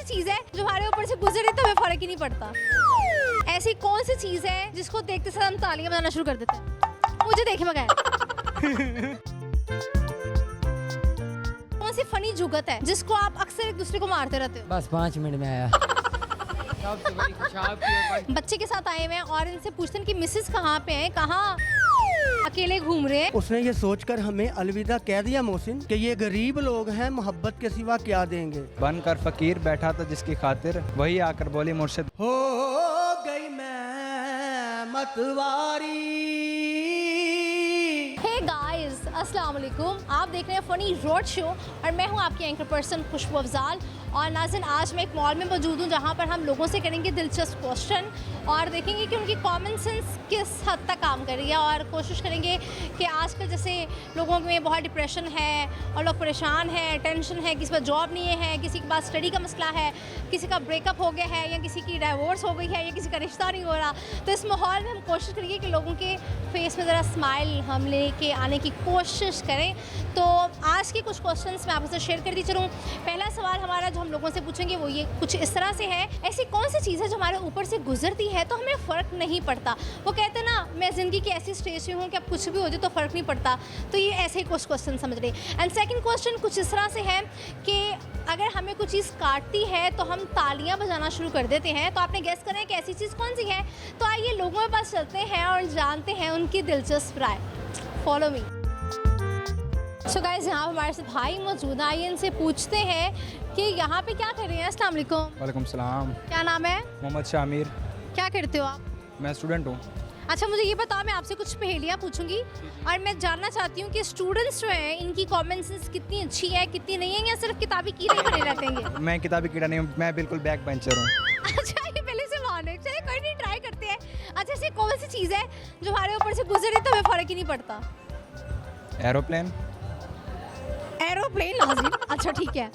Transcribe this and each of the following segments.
चीज है जो हमारे ऊपर से गुजरे तो हमें फर्क ही नहीं पड़ता? ऐसी कौन सी चीज है जिसको देखते साथ हम तालियां बजाना शुरू कर देते हैं? मुझे देखे बगैर। कौन सी फनी जुगत है जिसको आप अक्सर एक दूसरे को मारते रहते हो? बस 5 मिनट में आया। बच्चे के साथ आए हुए हैं और इनसे पूछते हैं कि मिसेस कहाँ पे हैं, कहाँ अकेले घूम रहे हैं। उसने ये सोचकर हमें अलविदा कह दिया मोहसिन कि ये गरीब लोग हैं, मोहब्बत के सिवा क्या देंगे। बनकर फकीर बैठा था जिसकी खातिर, वही आकर बोली मुर्शिद हो गई मैं मतवारी। हे गाइस, अस्सलाम वालेकुम। आप देख रहे हैं फनी रोड शो और मैं हूं आपकी एंकर पर्सन खुशबू अफजाल। और नाज़रीन, आज मैं एक मॉल में मौजूद हूं जहां पर हम लोगों से करेंगे दिलचस्प क्वेश्चन और देखेंगे कि उनकी कॉमन सेंस किस हद तक काम कर रही है और कोशिश करेंगे कि आजकल जैसे लोगों में बहुत डिप्रेशन है और लोग परेशान हैं, टेंशन है, किसी पर जॉब नहीं है, किसी के पास स्टडी का मसला है, किसी का ब्रेकअप हो गया है या किसी की डाइवोर्स हो गई है या किसी का रिश्ता नहीं हो रहा। तो इस माहौल में हम कोशिश करेंगे कि लोगों के फेस में ज़रा स्माइल हम लेके आने की कोशिश करें। तो आज के कुछ क्वेश्चंस मैं आपसे शेयर करती चलूँ। पहला सवाल हमारा जो हम लोगों से पूछेंगे वो ये कुछ इस तरह से है, ऐसी कौन सी चीज़ है जो हमारे ऊपर से गुजरती है तो हमें फ़र्क नहीं पड़ता? वो कहते हैं ना, मैं ज़िंदगी की ऐसी स्टेज पे हूँ कि अब कुछ भी हो जाए तो फ़र्क नहीं पड़ता। तो ये ऐसे ही कुछ क्वेश्चन समझ रहे। एंड सेकंड क्वेश्चन कुछ इस तरह से है कि अगर हमें कुछ चीज़ काटती है तो हम तालियां बजाना शुरू कर देते हैं। तो आपने गेस करें कि ऐसी चीज़ कौन सी है। तो आइए लोगों के पास चलते हैं और जानते हैं उनकी दिलचस्प राय। Follow me. सो गाइस, यहाँ पर हमारे साथ भाई मौजूद हैं। आइए इनसे पूछते हैं कि यहाँ पे क्या कर रहे हैं। अस्सलाम वालेकुम। वालेकुम सलाम। क्या नाम है? मोहम्मद शामिर। क्या करते हो आप? मैं स्टूडेंट हूँ। अच्छा, मुझे ये बताओ, मैं आपसे कुछ पहेलियाँ पूछूंगी और मैं जानना चाहती हूँ कि स्टूडेंट्स जो हैं इनकी कॉमन सेंस कितनी अच्छी है कितनी नहीं है, या सिर्फ किताबी कीड़े ही बने रहते हैं? मैं किताबी कीड़ा नहीं हूँ, मैं बिल्कुल बैक बेंचर हूँ। अच्छा, ये पहले से मान है। चलिए कोई नहीं, ट्राई करते हैं। अच्छा, ऐसी कौन सी चीज़ है जो हमारे ऊपर से गुजरे तो हमें फ़र्क ही नहीं पड़ता? एरोप्लेन। एरोप्लेन लाजिम। अच्छा ठीक है,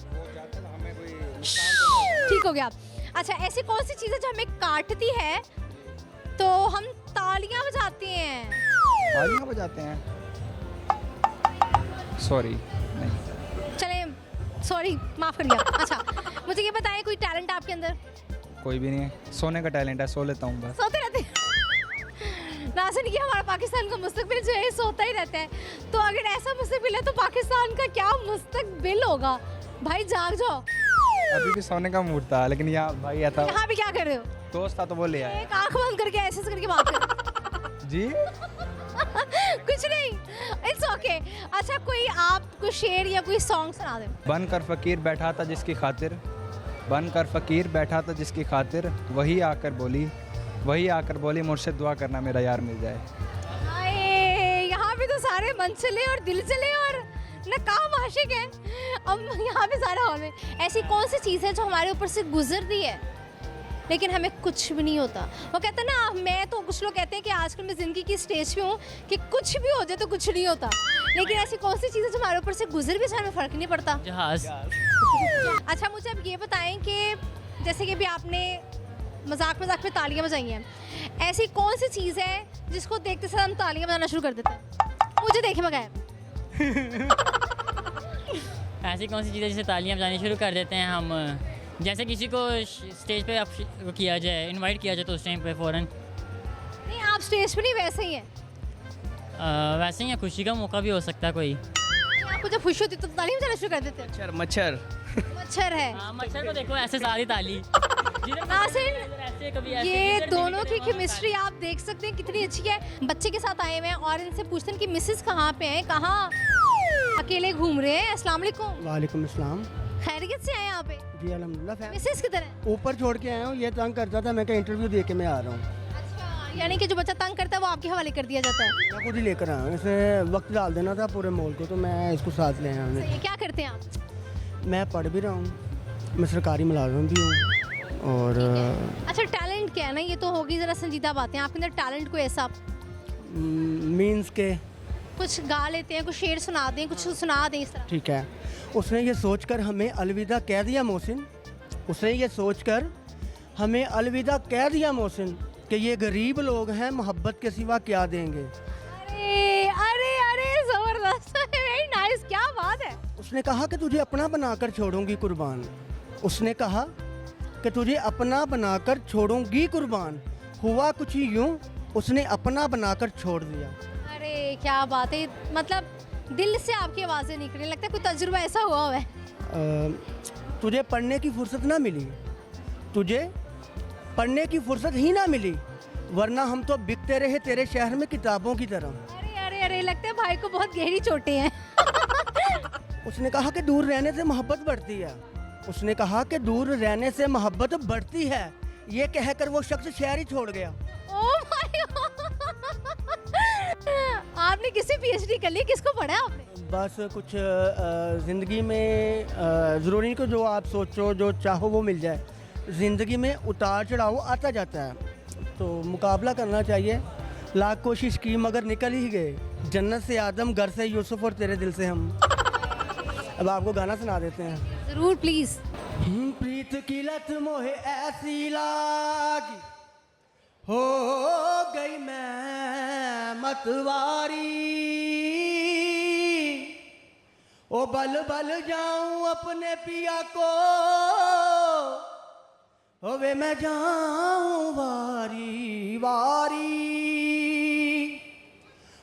ठीक हो गया। अच्छा, ऐसी कौन सी चीज़ है जो हमें काटती है तो हम तालियां बजाते हैं? तालियां बजाते हैं? सॉरी, नहीं। चले, सॉरी, माफ़ कर दिया। अच्छा, मुझे ये बताएं, कोई टैलेंट आपके अंदर? कोई भी नहीं है, सोने का टैलेंट है, सो लेता हूँ बस। सोते रहते हैं। नाज़रीन, ये हमारा पाकिस्तान का मुस्तकबिल जो है सोता ही रहता है। तो अगर ऐसा मुस्तकबिल है तो पाकिस्तान का क्या मुस्तकबिल होगा? भाई जाग जाओ। अभी भी सोने का मूड था, लेकिन यहाँ भाई आया था, यहाँ पे क्या कर रहे हो? दोस्त था तो वो ले आया। एक आंख बंद करके ऐसे करके बात कर। जी कुछ नहीं, इट्स ओके। अच्छा, कोई आप कोई शेर या कोई सॉन्ग सुना दें। बनकर फकीर बैठा था जिसकी खातिर, बनकर फकीर बैठा था जिसकी खातिर, वही आकर बोली मुर्शिद दुआ करना मेरा यार मिल जाए। हाय, यहाँ पे तो सारे मन चले और दिल चले और नकाम आशिक हैं। अब यहाँ पे सारा हॉल में ऐसी कौन सी चीज़ है जो हमारे ऊपर से गुजरती है लेकिन हमें कुछ भी नहीं होता? वो कहते हैं ना, मैं तो कुछ लोग कहते हैं कि आजकल मैं ज़िंदगी की स्टेज पे हूँ कि कुछ भी हो जाए तो कुछ नहीं होता, लेकिन ऐसी कौन सी चीज़ है जो हमारे ऊपर से गुजर भी जाए, हमें फ़र्क नहीं पड़ता? जहाज। अच्छा, मुझे अब ये बताएं कि जैसे कि भी आपने मजाक में तालियां बजाई हैं, ऐसी कौन सी चीज़ है जिसको देखते साथ हम तालियां बजाना शुरू कर देते हैं? मुझे देखे बगैर। ऐसी कौन सी चीज़ें जिसे तालियां बजानी शुरू कर देते हैं हम? जैसे किसी को स्टेज पे किया जाए, इनवाइट किया जाए तो उस टाइम पे फ़ौरन। नहीं, आप स्टेज पे नहीं, वैसे ही है। वैसे ही है, खुशी का मौका भी हो सकता है कोई। आपको जब खुशी होती है तो तालियां बजाना शुरू कर देते हैं? मच्छर। मच्छर है। हाँ, मच्छर को देखो ऐसे सारी ताली। नाज़रीन, ऐसे कभी ऐसे, ये इधर दोनों की वहाँ पे केमिस्ट्री आप देख सकते हैं कितनी अच्छी है। बच्चे के साथ आए हुए हैं और इनसे पूछते हैं कि मिसेस कहाँ पे हैं, कहाँ अकेले घूम रहे हैं। अस्सलाम वालेकुम। वालेकुम अस्सलाम। खैरियत से आए यहाँ पे? जी अल्हम्दुलिल्लाह। मिसेस किधर है? ऊपर छोड़ के आया हूँ, ये तंग करता था, मैं कहा इंटरव्यू दे के मैं आ रहा हूँ। अच्छा, यानी कि जो बच्चा तंग करता है वो आपके हवाले कर दिया जाता है? मैं खुद ही लेकर आया हूँ, इसे वक्त डाल देना था पूरे मॉल को, तो मैं इसको साथ ले आया हूँ। सही है। क्या करते हैं आप? मैं पढ़ भी रहा हूँ, मैं सरकारी मुलाजिम भी हूँ। और अच्छा, टैलेंट क्या है ना, ये तो होगी ज़रा संजीदा बातें। आपके अंदर टैलेंट कोई ऐसा मीन्स के कुछ गा लेते हैं, कुछ शेर सुना दें, कुछ सुना दें इस तरह? ठीक है। उसने ये सोचकर हमें अलविदा कह दिया मोहसिन, उसने ये सोचकर हमें अलविदा कह दिया मोहसिन कि ये गरीब लोग हैं, मोहब्बत के सिवा क्या देंगे। अरे अरे अरे, ज़बरदस्त, वेरी नाइस, क्या बात है। उसने कहा कि तुझे अपना बनाकर छोड़ूंगी कुर्बान। उसने कहा कि तुझे अपना बनाकर छोड़ूंगी कुर्बान। हुआ कुछ यूं, उसने अपना बनाकर छोड़ दिया। अरे क्या बात है, मतलब दिल से आपकी आवाज़ें निकलने लगता है कोई तजुर्बा ऐसा हुआ है। तुझे पढ़ने की फुर्सत ना मिली, तुझे पढ़ने की फुर्सत ही ना मिली, वरना हम तो बिकते रहे तेरे शहर में किताबों की तरह। अरे अरे अरे, लगता है भाई को बहुत गहरी चोटें हैं। उसने कहा कि दूर रहने से मोहब्बत बढ़ती है, उसने कहा कि दूर रहने से मोहब्बत बढ़ती है, ये कहकर वो शख्स शहर ही छोड़ गया। ओह माय गॉड, आपने किसी पीएचडी कर ली, किसको पढ़ा है आपने? बस कुछ ज़िंदगी में ज़रूरी नहीं कि जो आप सोचो जो चाहो वो मिल जाए। ज़िंदगी में उतार चढ़ाव आता जाता है, तो मुकाबला करना चाहिए। लाख कोशिश की मगर निकल ही गए, जन्नत से आदम, घर से यूसुफ और तेरे दिल से हम। अब आपको गाना सुना देते हैं। ज़रूर प्लीज़। प्रीत की लत मोहे ऐसी लागी, हो गई मैं मतवारी, ओ बल बल जाऊं अपने पिया को, ओ वे मैं जाऊं वारी वारी,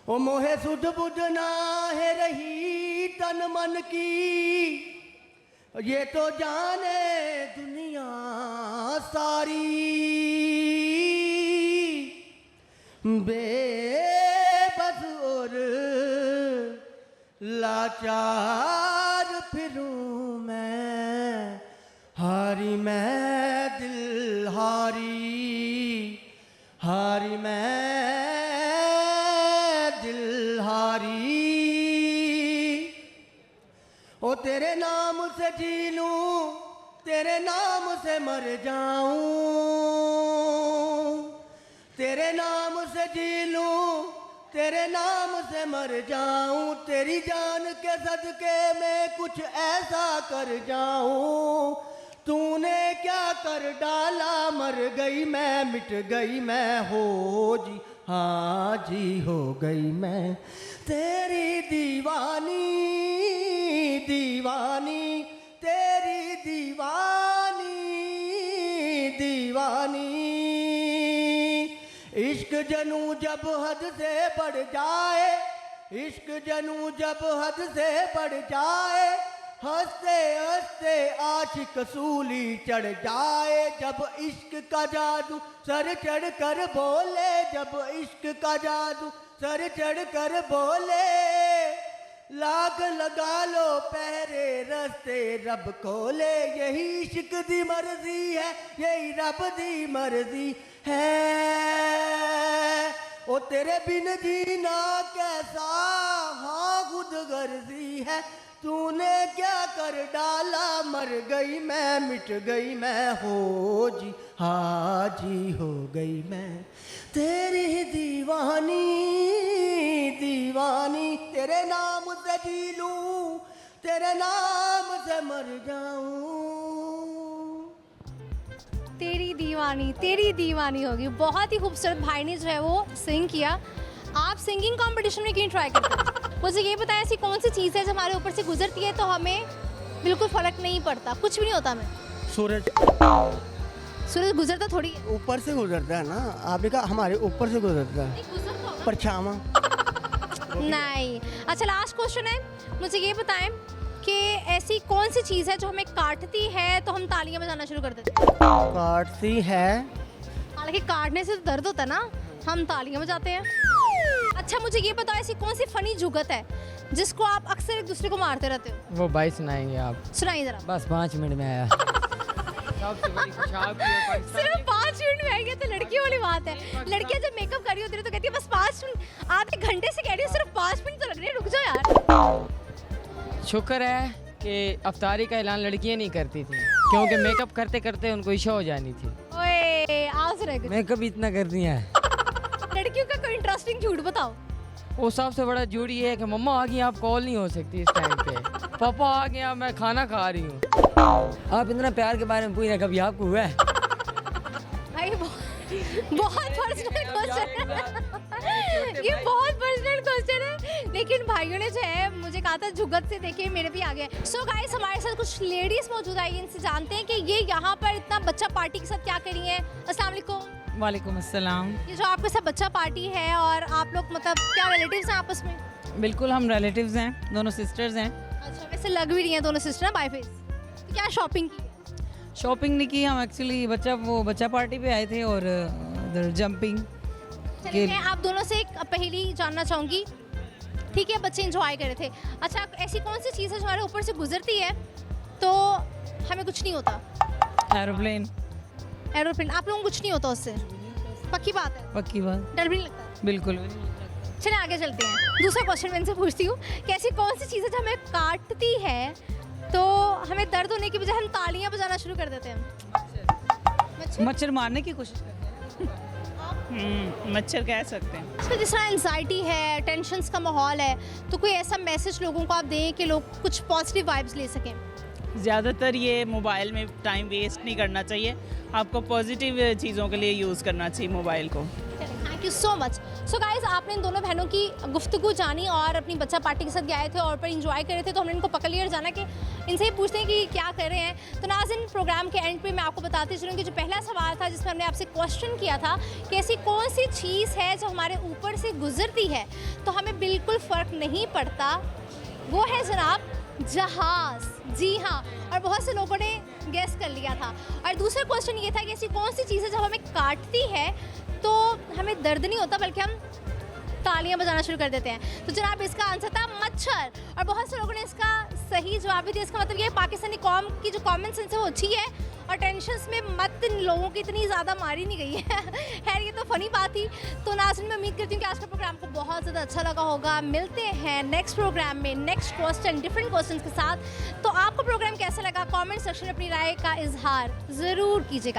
ओ मोहे सुध बुध ना है रही तन मन की, ये तो जाने दुनिया सारी, बेबस और लाचार फिरूं मैं, हारी मैं दिल हारी, हारी मैं दिल हारी, ओ तेरे नाम से जी लूं, तेरे नाम से मर जाऊं, तेरे नाम से जी लूं, तेरे नाम से मर जाऊं, तेरी जान के सदके में कुछ ऐसा कर जाऊं, तूने क्या कर डाला, मर गई मैं, मिट गई मैं, हो जी हाँ जी हो गई मैं, तेरी दीवानी दीवानी, तेरी दीवानी दीवानी, इश्क जनू जब हद से बढ़ जाए, इश्क जनू जब हद से बढ़ जाए, हंसते हंसते आशिक सूली चढ़ जाए, जब इश्क का जादू सर चढ़ कर बोले, जब इश्क का जादू सर चढ़ कर बोले, लाग लगा लो पहरे रस्ते रब खोले, यही इश्क दी मर्जी है, यही रब दी मर्जी है, ओ तेरे बिन जीना कैसा हाँ खुद गर्जी है, तूने क्या कर डाला, मर गई मैं, मिट गई मैं, हो जी हाँ जी हो गई मैं, तेरी दीवानी दीवानी, तेरे नाम से जी लूं, तेरे नाम से मर जाऊं, तेरी दीवानी होगी। बहुत ही खूबसूरत भाई ने जो है वो सिंग किया। आप सिंगिंग कंपटीशन में क्यों ट्राई करते हैं? मुझे ये बताएं ऐसी कौन सी चीज़ है जो हमारे ऊपर से गुजरती है तो हमें बिल्कुल फ़र्क नहीं पड़ता, कुछ भी नहीं होता हमें? सूरज गुजरता थोड़ी है, ऊपर से गुजरता है ना, आपने कहा हमारे ऊपर से गुजरता है, परछावा नहीं। अच्छा लास्ट क्वेश्चन है, मुझे ये बताएं कि ऐसी कौन सी चीज़ है जो हमें काटती है तो हम तालियां बजाना शुरू कर देते हैं? काटती है, हालांकि काटने से तो दर्द होता है ना, हम तालियां बजाते हैं। अच्छा मुझे ये बताओ ऐसी कौन सी फनी जुगत है जिसको आप अक्सर एक दूसरे को मारते रहते हो? वो भाई सुनाएंगे आप, सुनाइए जरा। बस 5 मिनट में आया। सिर्फ 5 मिनट में आएंगे तो लड़कियों वाली बात है। लड़कियां जब मेकअप कर रही होती है तो कहती है बस 5 मिनट, आप एक घंटे से कह रही हो सिर्फ 5 मिनट तो लग रहे हैं, रुक जाओ यार। शुक्र है कि अफ्तारी का ऐलान लड़कियां नहीं करती थी, क्योंकि मेकअप करते करते उनको इशा हो जानी थी। ओए आओ सुनाइए कुछ। मेकअप इतना कर दिया है। लड़कियों का कोई इंटरेस्टिंग झूठ बताओ। वो सबसे बड़ा झूठ ये है कि मम्मा आ गई, आप कॉल नहीं हो सकती इस टाइम पे, पापा आ गया मैं खाना खा रही हूँ। आप इतना प्यार के बारे में पूछ रहे, कभी आपको हुआ है? भाई बहुत पर्सनल क्वेश्चन है, ये बहुत पर्सनल क्वेश्चन है, लेकिन भाइयों ने जो है मुझे कहा था जुगत से देखिए मेरे भी आ गया। सो गाइस हमारे साथ कुछ लेडीज मौजूद आई, इनसे जानते हैं कि ये यहाँ पर इतना आप बच्चा पार्टी के साथ क्या करी हैं। अस्सलाम वालेकुम। वालेकुम अस्सलाम। ये जो आपके साथ बच्चा पार्टी है और आप लोग मतलब क्या रिलेटिव्स हैं आपस में? बिल्कुल हम रिलेटिव्स हैं, दोनों सिस्टर्स हैं। अच्छा, वैसे लग भी रही हैं दोनों सिस्टर बाय फेस। तो क्या शॉपिंग की? शॉपिंग नहीं की, हम एक्चुअली बच्चा पार्टी पे आए थे और उधर जंपिंग चलिए मैं आप दोनों से एक पहेली जानना चाहूँगी। ठीक है, बच्चे इंजॉय कर रहे थे। अच्छा, ऐसी कौन सी चीज़ है जो हमारे ऊपर से गुजरती है तो हमें कुछ नहीं होता? एरोप्लेन। एरोप्लेन। आप लोगों को कुछ नहीं होता उससे? पक्की बात है? पक्की बात। डर भी नहीं लगता? बिल्कुल। चलिए आगे चलते हैं। दूसरा क्वेश्चन मैं इनसे पूछती हूँ कि ऐसी कौन सी चीज़ है जो हमें काटती है तो हमें दर्द होने की बजाय हम तालियां बजाना शुरू कर देते हैं? मच्छर मारने की कोशिश करते हैं। मच्छर कह सकते हैं। इसमें जिस तरह एंजाइटी है, टेंशन्स का माहौल है, तो कोई ऐसा मैसेज लोगों को आप दें कि लोग कुछ पॉजिटिव वाइब्स ले सकें। ज़्यादातर ये मोबाइल में टाइम वेस्ट नहीं करना चाहिए, आपको पॉजिटिव चीज़ों के लिए यूज़ करना चाहिए मोबाइल को। Thank you so much. So guys, आपने इन दोनों बहनों की गुफ्तगू जानी और अपनी बच्चा पार्टी के साथ गए थे और पर इंजॉय कर रहे थे, तो हमने इनको पकड़ लिया और जाना कि इनसे ही पूछते हैं कि क्या कर रहे हैं। तो नाज़रीन, प्रोग्राम के एंड पे मैं आपको बताती चलूँ कि जो पहला सवाल था जिसमें हमने आपसे क्वेश्चन किया था कि ऐसी कौन सी चीज़ है जो हमारे ऊपर से गुजरती है तो हमें बिल्कुल फ़र्क नहीं पड़ता, वो है जनाब जहाज़। जी हाँ, और बहुत से लोगों ने गेस कर लिया था। और दूसरा क्वेश्चन ये था कि ऐसी कौन सी चीज़ है जब हमें काटती है तो हमें दर्द नहीं होता बल्कि हम तालियां बजाना शुरू कर देते हैं। तो जनाब इसका आंसर था मच्छर। और बहुत से लोगों ने इसका सही जवाब भी दिया। इसका मतलब ये है पाकिस्तानी कौम की जो कॉमन सेंस है वो अच्छी है और टेंशन्स में मत लोगों की इतनी ज़्यादा मारी नहीं गई है। खैर, ये तो फ़नी बात थी। तो नाज़रीन, मैं उम्मीद करती हूँ कि आज का प्रोग्राम को बहुत ज़्यादा अच्छा लगा होगा। मिलते हैं नेक्स्ट प्रोग्राम में नेक्स्ट क्वेश्चन, डिफरेंट क्वेश्चन के साथ। तो आपको प्रोग्राम कैसा लगा कमेंट सेक्शन में अपनी राय का इजहार ज़रूर कीजिएगा।